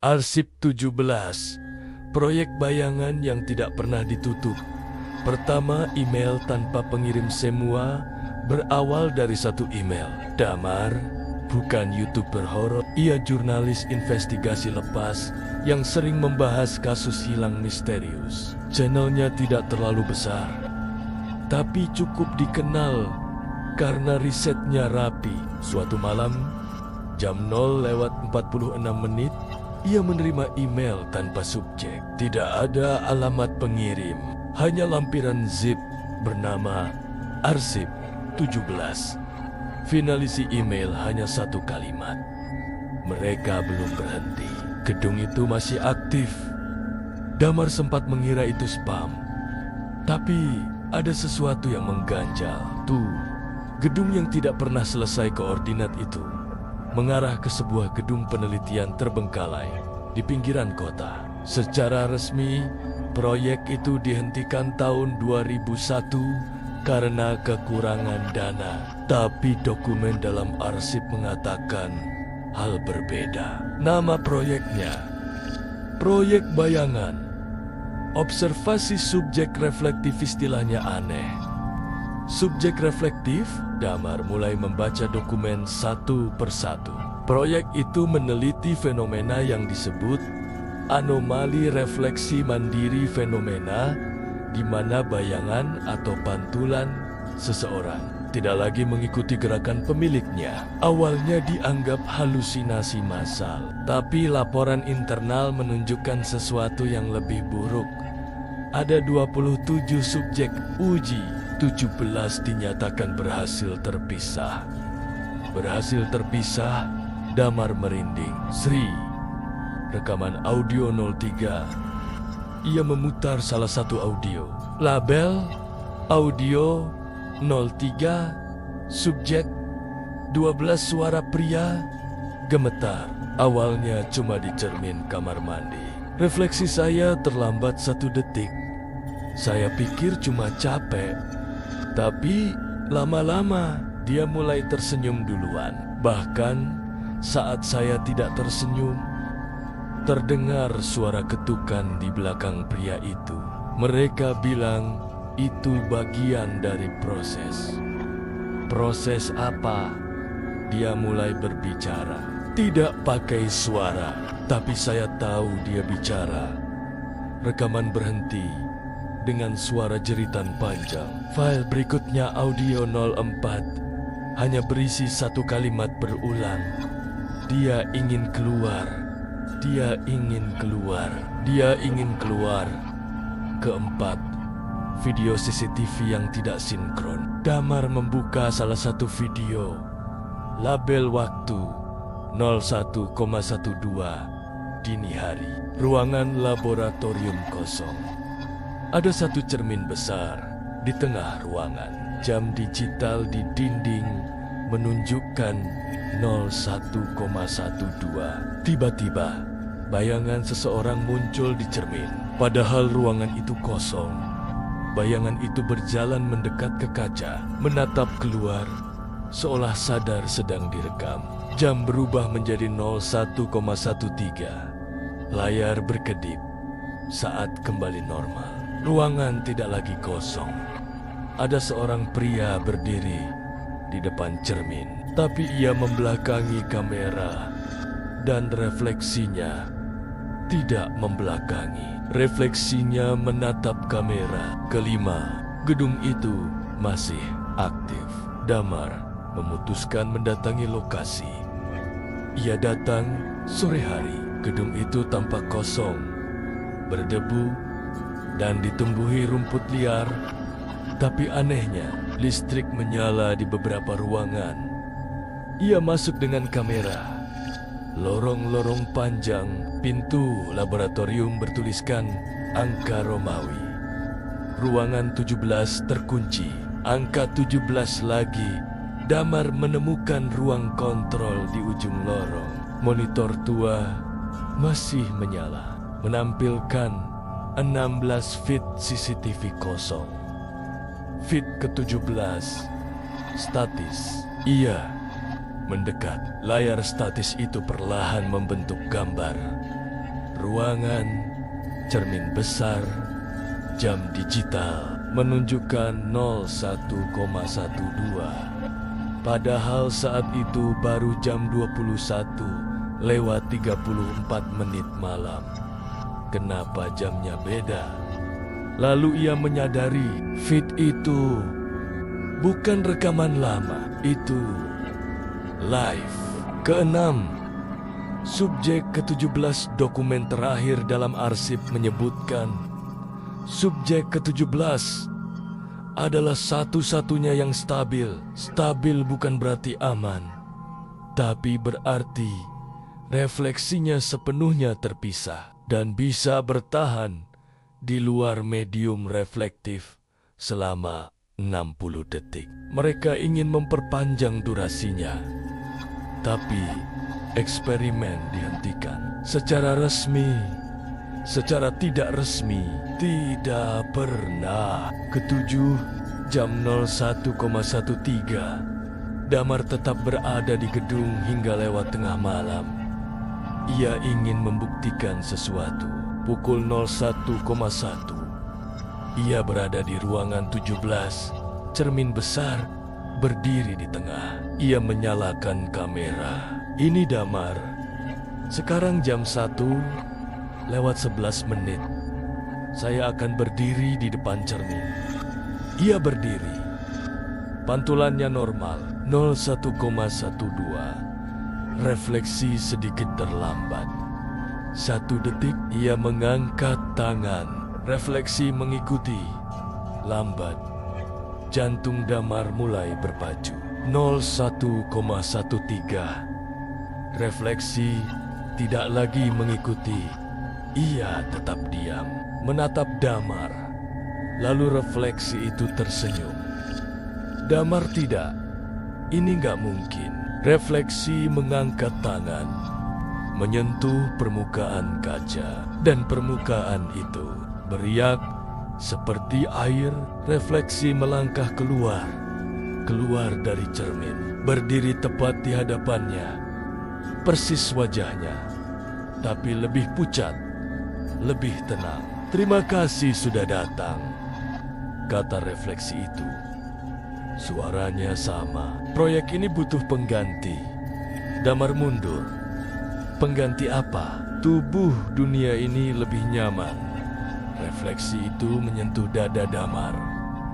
Arsip 17, proyek bayangan yang tidak pernah ditutup. Pertama, email tanpa pengirim semua berawal dari satu email. Damar bukan YouTuber horor, ia jurnalis investigasi lepas yang sering membahas kasus hilang misterius. Channelnya tidak terlalu besar, tapi cukup dikenal karena risetnya rapi. Suatu malam, jam 0:46, ia menerima email tanpa subjek. Tidak ada alamat pengirim, hanya lampiran zip bernama Arsip 17. Finalisi email hanya satu kalimat. Mereka belum berhenti. Gedung itu masih aktif. Damar sempat mengira itu spam. Tapi ada sesuatu yang mengganjal. Tuh, gedung yang tidak pernah selesai koordinat itu mengarah ke sebuah gedung penelitian terbengkalai di pinggiran kota. Secara resmi, proyek itu dihentikan tahun 2001 karena kekurangan dana. Tapi dokumen dalam arsip mengatakan hal berbeda. Nama proyeknya, Proyek Bayangan. Observasi subjek reflektif istilahnya aneh. Subjek reflektif, Damar mulai membaca dokumen satu persatu. Proyek itu meneliti fenomena yang disebut anomali refleksi mandiri fenomena, di mana bayangan atau pantulan seseorang tidak lagi mengikuti gerakan pemiliknya. Awalnya dianggap halusinasi massal, tapi laporan internal menunjukkan sesuatu yang lebih buruk. Ada 27 subjek uji, 17 dinyatakan berhasil terpisah. Berhasil terpisah, Damar merinding. Sri, rekaman audio 03. Ia memutar salah satu audio. Label, audio 03, subjek 12 suara pria, gemetar. Awalnya cuma di cermin kamar mandi. Refleksi saya terlambat 1 detik. Saya pikir cuma capek. Tapi lama-lama dia mulai tersenyum duluan. Bahkan saat saya tidak tersenyum, terdengar suara ketukan di belakang pria itu. Mereka bilang itu bagian dari proses. Proses apa? Dia mulai berbicara. Tidak pakai suara, tapi saya tahu dia bicara. Rekaman berhenti dengan suara jeritan panjang. File berikutnya audio 04 hanya berisi satu kalimat berulang. Dia ingin keluar. Dia ingin keluar. Dia ingin keluar. Keempat, video CCTV yang tidak sinkron. Damar membuka salah satu video. Label waktu 01,12 dini hari. Ruangan laboratorium kosong. Ada satu cermin besar di tengah ruangan. Jam digital di dinding menunjukkan 01,12. Tiba-tiba, bayangan seseorang muncul di cermin. Padahal ruangan itu kosong. Bayangan itu berjalan mendekat ke kaca, menatap keluar, seolah sadar sedang direkam. Jam berubah menjadi 01,13. Layar berkedip saat kembali normal. Ruangan tidak lagi kosong. Ada seorang pria berdiri di depan cermin, tapi ia membelakangi kamera dan refleksinya tidak membelakangi. Refleksinya menatap kamera. Kelima, gedung itu masih aktif. Damar memutuskan mendatangi lokasi. Ia datang sore hari. Gedung itu tampak kosong, berdebu, dan ditumbuhi rumput liar. Tapi anehnya, listrik menyala di beberapa ruangan. Ia masuk dengan kamera. Lorong-lorong panjang, pintu laboratorium bertuliskan angka Romawi. Ruangan 17 terkunci. Angka 17 lagi. Damar menemukan ruang kontrol di ujung lorong. Monitor tua masih menyala, menampilkan 16 feet CCTV kosong. Feet ke-17 statis. Ia mendekat. Layar statis itu perlahan membentuk gambar. ruangan, cermin besar, jam digital menunjukkan 01,12. Padahal saat itu baru jam 21:34 malam. Kenapa jamnya beda? Lalu ia menyadari feed itu bukan rekaman lama, itu live. Keenam, subjek ke-17 dokumen terakhir dalam arsip menyebutkan subjek ke-17 adalah satu-satunya yang stabil. Stabil bukan berarti aman, tapi berarti refleksinya sepenuhnya terpisah dan bisa bertahan di luar medium reflektif selama 60 detik. Mereka ingin memperpanjang durasinya, tapi eksperimen dihentikan secara resmi. Secara tidak resmi, tidak pernah. Ketujuh, jam 01,13. Damar tetap berada di gedung hingga lewat tengah malam. Ia ingin membuktikan sesuatu. Pukul 01,1. Ia berada di ruangan 17. Cermin besar berdiri di tengah. Ia menyalakan kamera. Ini Damar. Sekarang jam 1:11. Saya akan berdiri di depan cermin. Ia berdiri. Pantulannya normal, 01,12. Refleksi sedikit terlambat. 1 detik ia mengangkat tangan. Refleksi mengikuti. Lambat. Jantung Damar mulai berpacu. 01,13. Refleksi tidak lagi mengikuti. Ia tetap diam, menatap Damar. Lalu refleksi itu tersenyum. Damar tidak. Ini nggak mungkin. Refleksi mengangkat tangan, menyentuh permukaan kaca. Dan permukaan itu beriak seperti air. Refleksi melangkah keluar dari cermin. Berdiri tepat di hadapannya. Persis wajahnya, tapi lebih pucat, lebih tenang. "Terima kasih sudah datang," kata refleksi itu. Suaranya sama. "Proyek ini butuh pengganti." Damar mundur. "Pengganti apa?" "Tubuh dunia ini lebih nyaman." Refleksi itu menyentuh dada Damar.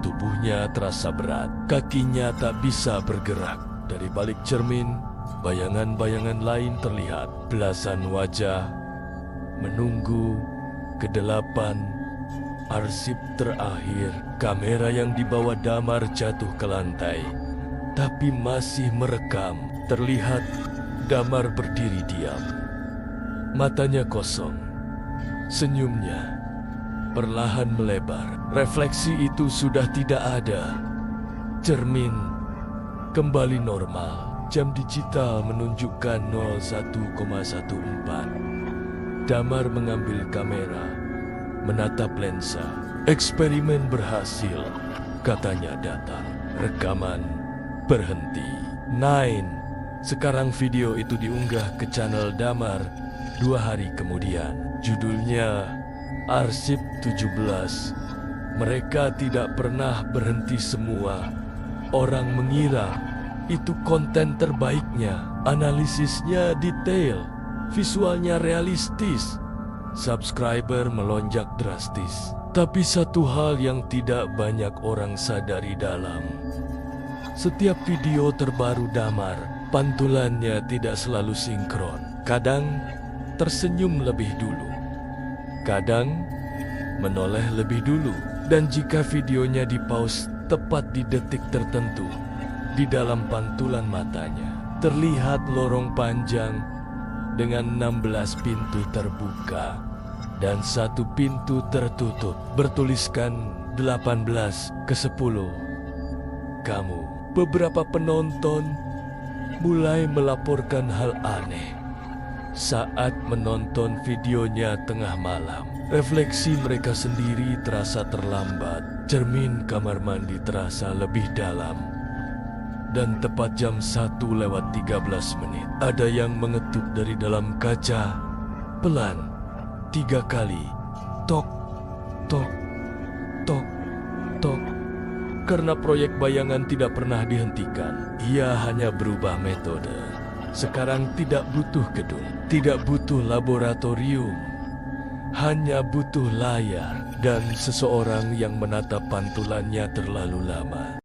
Tubuhnya terasa berat. Kakinya tak bisa bergerak. Dari balik cermin, bayangan-bayangan lain terlihat. Belasan wajah menunggu. Kedelapan, arsip terakhir. Kamera yang dibawa Damar jatuh ke lantai, tapi masih merekam. Terlihat Damar berdiri diam. Matanya kosong. Senyumnya perlahan melebar. Refleksi itu sudah tidak ada. Cermin kembali normal. Jam digital menunjukkan 01,14. Damar mengambil kamera, menatap lensa. "Eksperimen berhasil," katanya datar. Rekaman berhenti. 9. Sekarang video itu diunggah ke channel Damar 2 hari kemudian. Judulnya Arsip 17. Mereka tidak pernah berhenti semua. Orang mengira itu konten terbaiknya. Analisisnya detail, visualnya realistis. Subscriber melonjak drastis. Tapi satu hal yang tidak banyak orang sadari dalam. Setiap video terbaru Damar, pantulannya tidak selalu sinkron. Kadang tersenyum lebih dulu. Kadang menoleh lebih dulu. Dan jika videonya di-pause tepat di detik tertentu, di dalam pantulan matanya terlihat lorong panjang dengan 16 pintu terbuka dan 1 pintu tertutup. Bertuliskan 18/10. Kamu, beberapa penonton mulai melaporkan hal aneh saat menonton videonya tengah malam. Refleksi mereka sendiri terasa terlambat. Cermin kamar mandi terasa lebih dalam. Dan tepat jam 1:13 ada yang mengetuk dari dalam kaca. Pelan, 3 kali. Tok, tok, tok, tok. Karena proyek bayangan tidak pernah dihentikan, ia hanya berubah metode. Sekarang tidak butuh gedung, tidak butuh laboratorium. Hanya butuh layar dan seseorang yang menatap pantulannya terlalu lama.